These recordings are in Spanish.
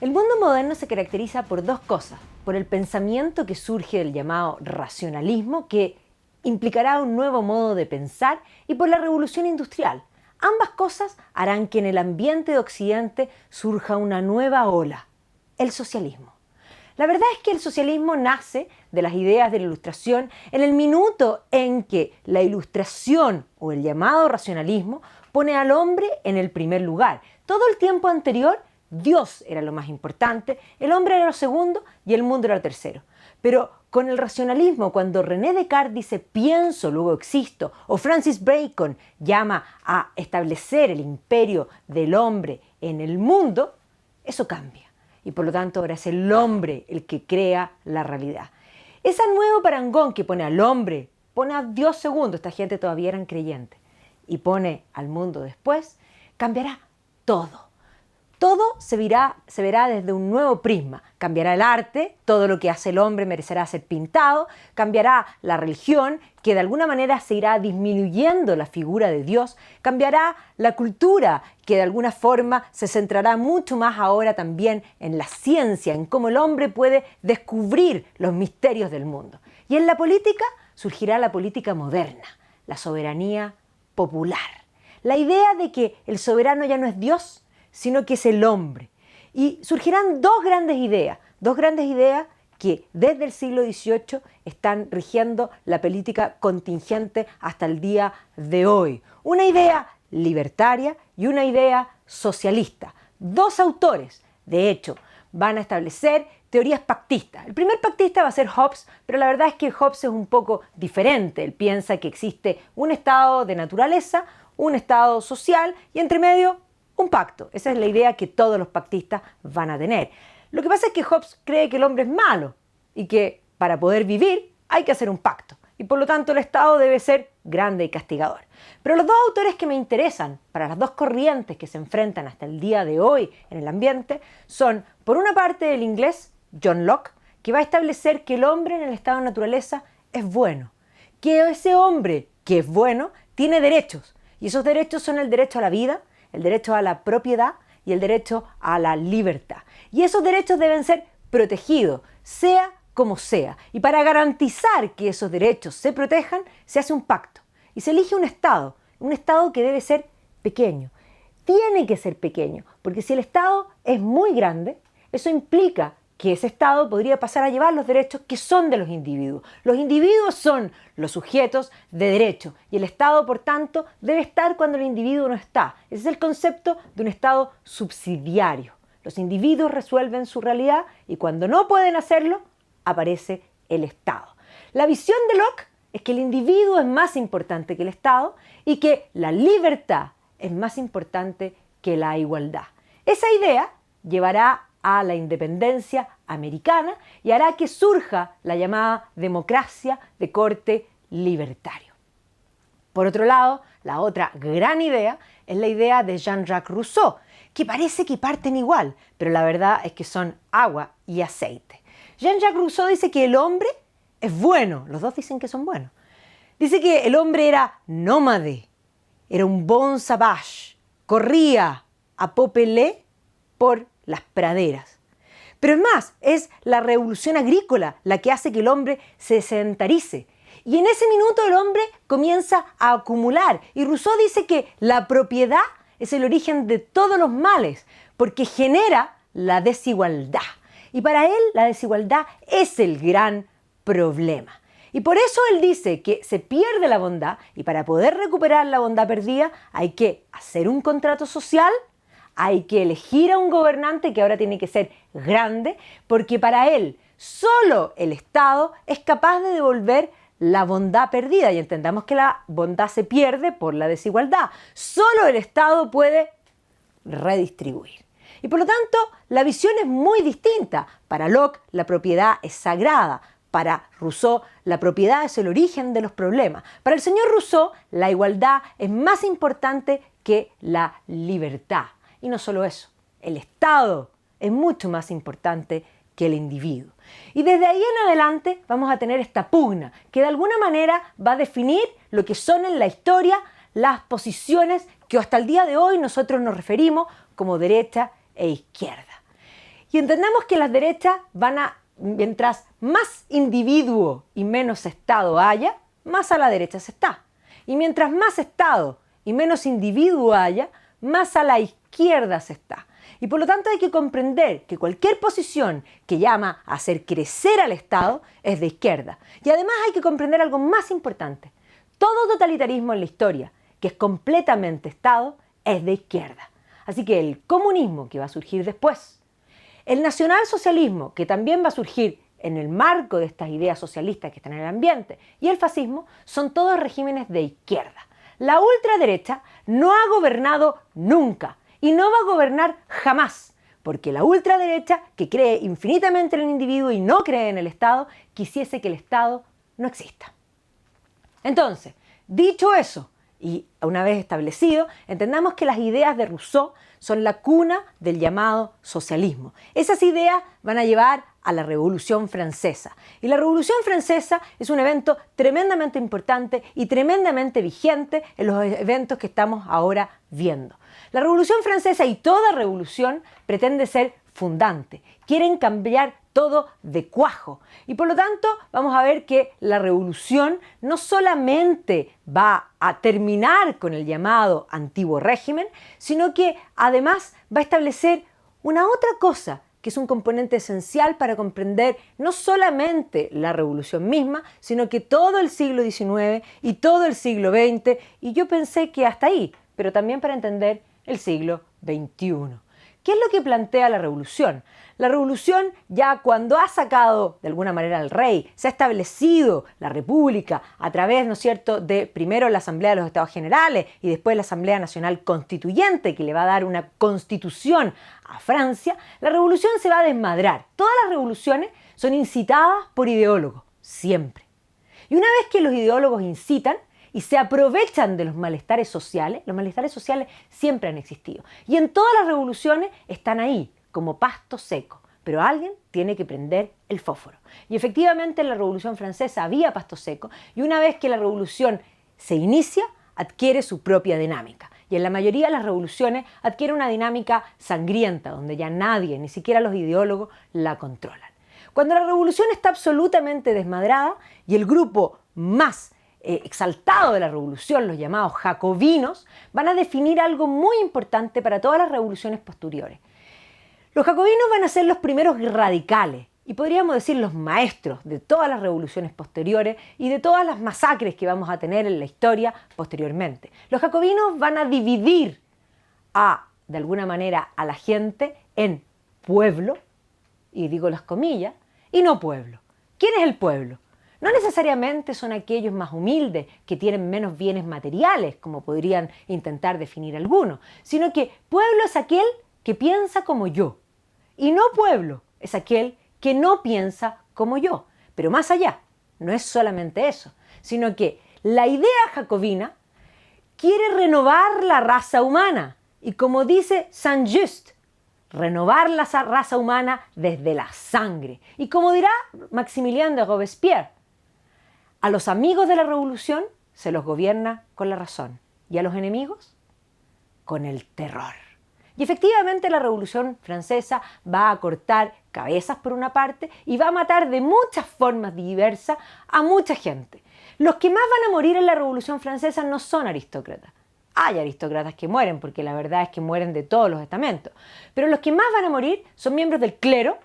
El mundo moderno se caracteriza por dos cosas: por el pensamiento que surge del llamado racionalismo, que implicará un nuevo modo de pensar, y por la revolución industrial. Ambas cosas harán que en el ambiente de Occidente surja una nueva ola: el socialismo. La verdad es que el socialismo nace de las ideas de la Ilustración en el minuto en que la Ilustración, o el llamado racionalismo, pone al hombre en el primer lugar. Todo el tiempo anterior, Dios era lo más importante, el hombre era lo segundo y el mundo era lo tercero. Pero con el racionalismo, cuando René Descartes dice pienso, luego existo, o Francis Bacon llama a establecer el imperio del hombre en el mundo, eso cambia. Y por lo tanto ahora es el hombre el que crea la realidad. Ese nuevo parangón que pone al hombre, pone a Dios segundo, esta gente todavía eran creyentes, y pone al mundo después, cambiará todo. Todo se verá desde un nuevo prisma. Cambiará el arte, todo lo que hace el hombre merecerá ser pintado, cambiará la religión, que de alguna manera se irá disminuyendo la figura de Dios, cambiará la cultura, que de alguna forma se centrará mucho más ahora también en la ciencia, en cómo el hombre puede descubrir los misterios del mundo. Y en la política surgirá la política moderna, la soberanía popular. La idea de que el soberano ya no es Dios, sino que es el hombre. Y surgirán dos grandes ideas que desde el siglo XVIII están rigiendo la política contingente hasta el día de hoy. Una idea libertaria y una idea socialista. Dos autores, de hecho, van a establecer teorías pactistas. El primer pactista va a ser Hobbes, pero la verdad es que Hobbes es un poco diferente. Él piensa que existe un estado de naturaleza, un estado social y entre medio un pacto. Esa es la idea que todos los pactistas van a tener. Lo que pasa es que Hobbes cree que el hombre es malo y que para poder vivir hay que hacer un pacto. Y por lo tanto el Estado debe ser grande y castigador. Pero los dos autores que me interesan para las dos corrientes que se enfrentan hasta el día de hoy en el ambiente son, por una parte, el inglés John Locke, que va a establecer que el hombre en el estado de naturaleza es bueno. Que ese hombre que es bueno tiene derechos. Y esos derechos son el derecho a la vida, el derecho a la propiedad y el derecho a la libertad. Y esos derechos deben ser protegidos, sea como sea. Y para garantizar que esos derechos se protejan, se hace un pacto. Y se elige un Estado que debe ser pequeño. Tiene que ser pequeño, porque si el Estado es muy grande, eso implica que ese Estado podría pasar a llevar los derechos que son de los individuos. Los individuos son los sujetos de derecho y el Estado, por tanto, debe estar cuando el individuo no está. Ese es el concepto de un Estado subsidiario. Los individuos resuelven su realidad y cuando no pueden hacerlo, aparece el Estado. La visión de Locke es que el individuo es más importante que el Estado y que la libertad es más importante que la igualdad. Esa idea llevará a la independencia americana y hará que surja la llamada democracia de corte libertario. Por otro lado, la otra gran idea es la idea de Jean-Jacques Rousseau, que parece que parten igual, pero la verdad es que son agua y aceite. Jean-Jacques Rousseau dice que el hombre es bueno, los dos dicen que son buenos. Dice que el hombre era nómade, era un bon sauvage, corría a popelé por las praderas. Pero es más, es la revolución agrícola la que hace que el hombre se sedentarice. Y en ese minuto el hombre comienza a acumular. Y Rousseau dice que la propiedad es el origen de todos los males, porque genera la desigualdad. Y para él la desigualdad es el gran problema. Y por eso él dice que se pierde la bondad y para poder recuperar la bondad perdida hay que hacer un contrato social, hay que elegir a un gobernante que ahora tiene que ser grande, porque para él solo el Estado es capaz de devolver la bondad perdida. Y entendamos que la bondad se pierde por la desigualdad. Solo el Estado puede redistribuir. Y por lo tanto, la visión es muy distinta. Para Locke, la propiedad es sagrada. Para Rousseau, la propiedad es el origen de los problemas. Para el señor Rousseau, la igualdad es más importante que la libertad. Y no solo eso, el Estado es mucho más importante que el individuo. Y desde ahí en adelante vamos a tener esta pugna que de alguna manera va a definir lo que son en la historia las posiciones que hasta el día de hoy nosotros nos referimos como derecha e izquierda. Y entendamos que las derechas mientras más individuo y menos Estado haya, más a la derecha se está. Y mientras más Estado y menos individuo haya, más a la izquierda se está. Y por lo tanto hay que comprender que cualquier posición que llama a hacer crecer al Estado es de izquierda. Y además hay que comprender algo más importante. Todo totalitarismo en la historia, que es completamente Estado, es de izquierda. Así que el comunismo que va a surgir después, el nacionalsocialismo que también va a surgir en el marco de estas ideas socialistas que están en el ambiente, y el fascismo son todos regímenes de izquierda. La ultraderecha no ha gobernado nunca y no va a gobernar jamás, porque la ultraderecha, que cree infinitamente en el individuo y no cree en el Estado, quisiese que el Estado no exista. Entonces, dicho eso, y una vez establecido, entendamos que las ideas de Rousseau son la cuna del llamado socialismo. Esas ideas van a llevar a la Revolución Francesa. Y la Revolución Francesa es un evento tremendamente importante y tremendamente vigente en los eventos que estamos ahora viendo. La Revolución Francesa y toda revolución pretende ser fundante. Quieren cambiar todo de cuajo. Y por lo tanto vamos a ver que la revolución no solamente va a terminar con el llamado antiguo régimen, sino que además va a establecer una otra cosa que es un componente esencial para comprender no solamente la revolución misma, sino que todo el siglo XIX y todo el siglo XX, y yo pensé que hasta ahí, pero también para entender el siglo XXI. ¿Qué es lo que plantea la revolución? La revolución, ya cuando ha sacado de alguna manera al rey, se ha establecido la república a través, ¿no es cierto?, de primero la Asamblea de los Estados Generales y después la Asamblea Nacional Constituyente, que le va a dar una constitución a Francia, la revolución se va a desmadrar. Todas las revoluciones son incitadas por ideólogos, siempre. Y una vez que los ideólogos incitan, y se aprovechan de los malestares sociales siempre han existido. Y en todas las revoluciones están ahí, como pasto seco. Pero alguien tiene que prender el fósforo. Y efectivamente en la Revolución Francesa había pasto seco, y una vez que la revolución se inicia, adquiere su propia dinámica. Y en la mayoría de las revoluciones adquiere una dinámica sangrienta, donde ya nadie, ni siquiera los ideólogos, la controlan. Cuando la revolución está absolutamente desmadrada y el grupo más exaltado de la revolución, los llamados jacobinos, van a definir algo muy importante para todas las revoluciones posteriores. Los jacobinos van a ser los primeros radicales y podríamos decir los maestros de todas las revoluciones posteriores y de todas las masacres que vamos a tener en la historia posteriormente. Los jacobinos van a dividir de alguna manera a la gente en pueblo, y digo las comillas, y no pueblo. ¿Quién es el pueblo? No necesariamente son aquellos más humildes que tienen menos bienes materiales, como podrían intentar definir algunos, sino que pueblo es aquel que piensa como yo. Y no pueblo es aquel que no piensa como yo. Pero más allá, no es solamente eso, sino que la idea jacobina quiere renovar la raza humana. Y como dice Saint-Just, renovar la raza humana desde la sangre. Y como dirá Maximilien de Robespierre, a los amigos de la revolución se los gobierna con la razón y a los enemigos con el terror. Y efectivamente la Revolución Francesa va a cortar cabezas por una parte y va a matar de muchas formas diversas a mucha gente. Los que más van a morir en la Revolución Francesa no son aristócratas. Hay aristócratas que mueren porque la verdad es que mueren de todos los estamentos. Pero los que más van a morir son miembros del clero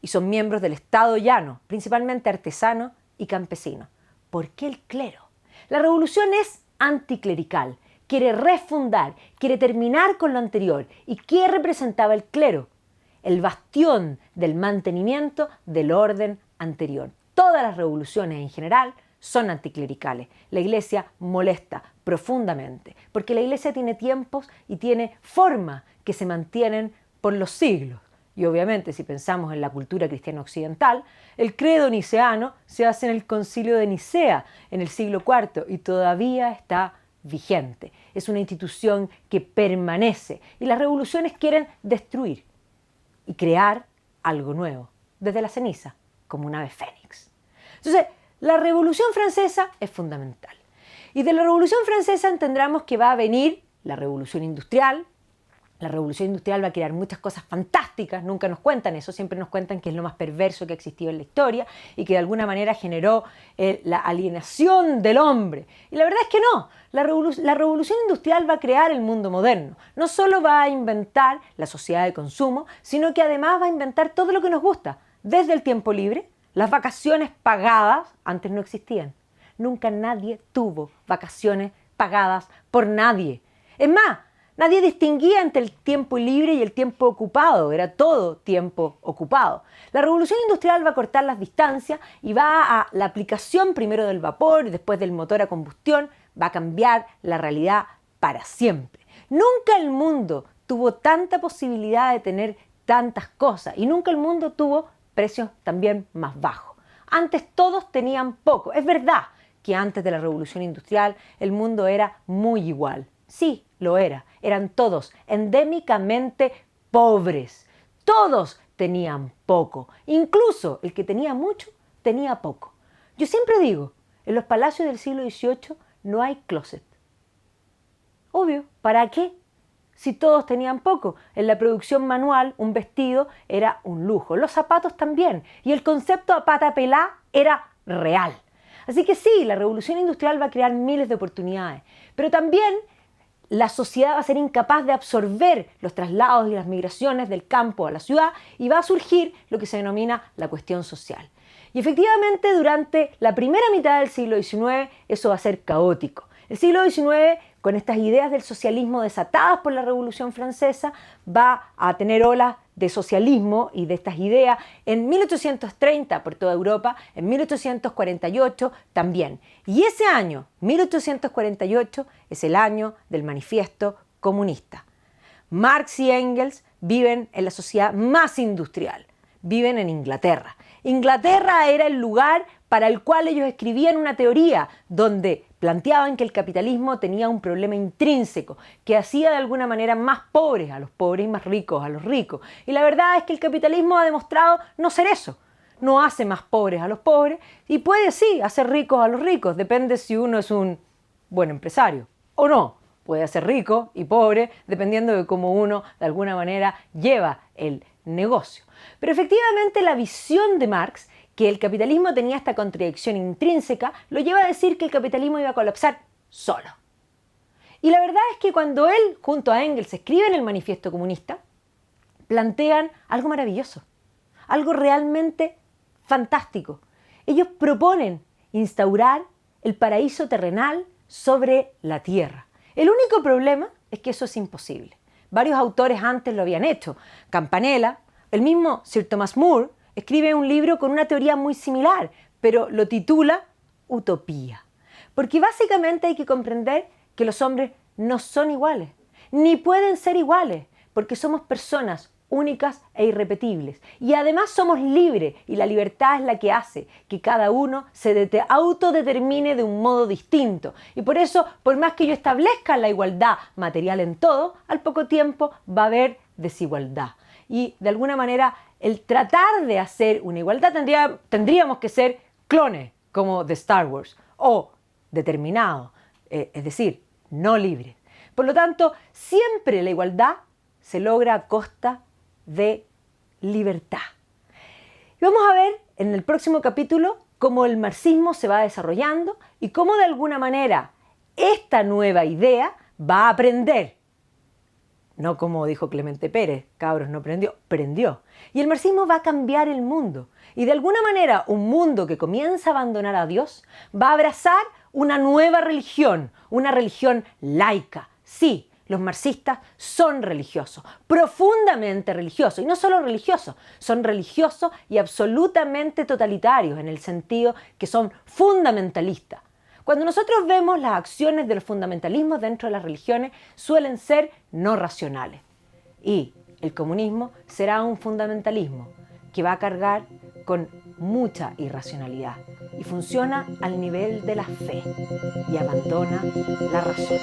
y son miembros del Estado llano, principalmente artesanos y campesinos. ¿Por qué el clero? La revolución es anticlerical, quiere refundar, quiere terminar con lo anterior. ¿Y qué representaba el clero? El bastión del mantenimiento del orden anterior. Todas las revoluciones en general son anticlericales. La Iglesia molesta profundamente, porque la Iglesia tiene tiempos y tiene formas que se mantienen por los siglos. Y obviamente, si pensamos en la cultura cristiana occidental, el credo niceano se hace en el Concilio de Nicea en el siglo IV y todavía está vigente. Es una institución que permanece y las revoluciones quieren destruir y crear algo nuevo, desde la ceniza, como un ave fénix. Entonces, la Revolución Francesa es fundamental. Y de la Revolución Francesa entendremos que va a venir la Revolución Industrial, La revolución industrial va a crear muchas cosas fantásticas, nunca nos cuentan eso, siempre nos cuentan que es lo más perverso que ha existido en la historia y que de alguna manera generó la alienación del hombre. Y la verdad es que no, la revolución industrial va a crear el mundo moderno. No solo va a inventar la sociedad de consumo, sino que además va a inventar todo lo que nos gusta, desde el tiempo libre, las vacaciones pagadas, antes no existían. Nunca nadie tuvo vacaciones pagadas por nadie. Es más, nadie distinguía entre el tiempo libre y el tiempo ocupado, era todo tiempo ocupado. La revolución industrial va a cortar las distancias y va a la aplicación primero del vapor y después del motor a combustión, va a cambiar la realidad para siempre. Nunca el mundo tuvo tanta posibilidad de tener tantas cosas y nunca el mundo tuvo precios también más bajos. Antes todos tenían poco. Es verdad que antes de la revolución industrial el mundo era muy igual. Sí, lo era. Eran todos endémicamente pobres. Todos tenían poco. Incluso el que tenía mucho, tenía poco. Yo siempre digo, en los palacios del siglo XVIII no hay closet. Obvio, ¿para qué? Si todos tenían poco. En la producción manual, un vestido era un lujo. Los zapatos también. Y el concepto a pata pelá era real. Así que sí, la revolución industrial va a crear miles de oportunidades. Pero también la sociedad va a ser incapaz de absorber los traslados y las migraciones del campo a la ciudad y va a surgir lo que se denomina la cuestión social. Y efectivamente, durante la primera mitad del siglo XIX, eso va a ser caótico. El siglo XIX, con estas ideas del socialismo desatadas por la Revolución Francesa, va a tener olas de socialismo y de estas ideas en 1830 por toda Europa, en 1848 también. Y ese año, 1848, es el año del Manifiesto Comunista. Marx y Engels viven en la sociedad más industrial, viven en Inglaterra. Inglaterra era el lugar para el cual ellos escribían una teoría donde planteaban que el capitalismo tenía un problema intrínseco que hacía de alguna manera más pobres a los pobres y más ricos a los ricos. Y la verdad es que el capitalismo ha demostrado no ser eso. No hace más pobres a los pobres y puede sí hacer ricos a los ricos. Depende si uno es un buen empresario o no. Puede hacer rico y pobre dependiendo de cómo uno de alguna manera lleva el negocio. Pero efectivamente la visión de Marx, que el capitalismo tenía esta contradicción intrínseca, lo lleva a decir que el capitalismo iba a colapsar solo. Y la verdad es que cuando él, junto a Engels, escriben el Manifiesto Comunista, plantean algo maravilloso, algo realmente fantástico. Ellos proponen instaurar el paraíso terrenal sobre la tierra. El único problema es que eso es imposible. Varios autores antes lo habían hecho. Campanella, el mismo Sir Thomas More, escribe un libro con una teoría muy similar, pero lo titula Utopía. Porque básicamente hay que comprender que los hombres no son iguales, ni pueden ser iguales, porque somos personas únicas e irrepetibles. Y además somos libres, y la libertad es la que hace que cada uno se autodetermine de un modo distinto. Y por eso, por más que yo establezca la igualdad material en todo, al poco tiempo va a haber desigualdad. Y de alguna manera, el tratar de hacer una igualdad tendríamos que ser clones, como de Star Wars, o determinados, es decir, no libres. Por lo tanto, siempre la igualdad se logra a costa de libertad. Y vamos a ver en el próximo capítulo cómo el marxismo se va desarrollando y cómo de alguna manera esta nueva idea va a aprender. No como dijo Clemente Pérez, cabros, no prendió, prendió. Y el marxismo va a cambiar el mundo. Y de alguna manera un mundo que comienza a abandonar a Dios va a abrazar una nueva religión, una religión laica. Sí, los marxistas son religiosos, profundamente religiosos. Y no solo religiosos, son religiosos y absolutamente totalitarios en el sentido que son fundamentalistas. Cuando nosotros vemos las acciones de los fundamentalismos dentro de las religiones, suelen ser no racionales. Y el comunismo será un fundamentalismo que va a cargar con mucha irracionalidad y funciona al nivel de la fe y abandona la razón.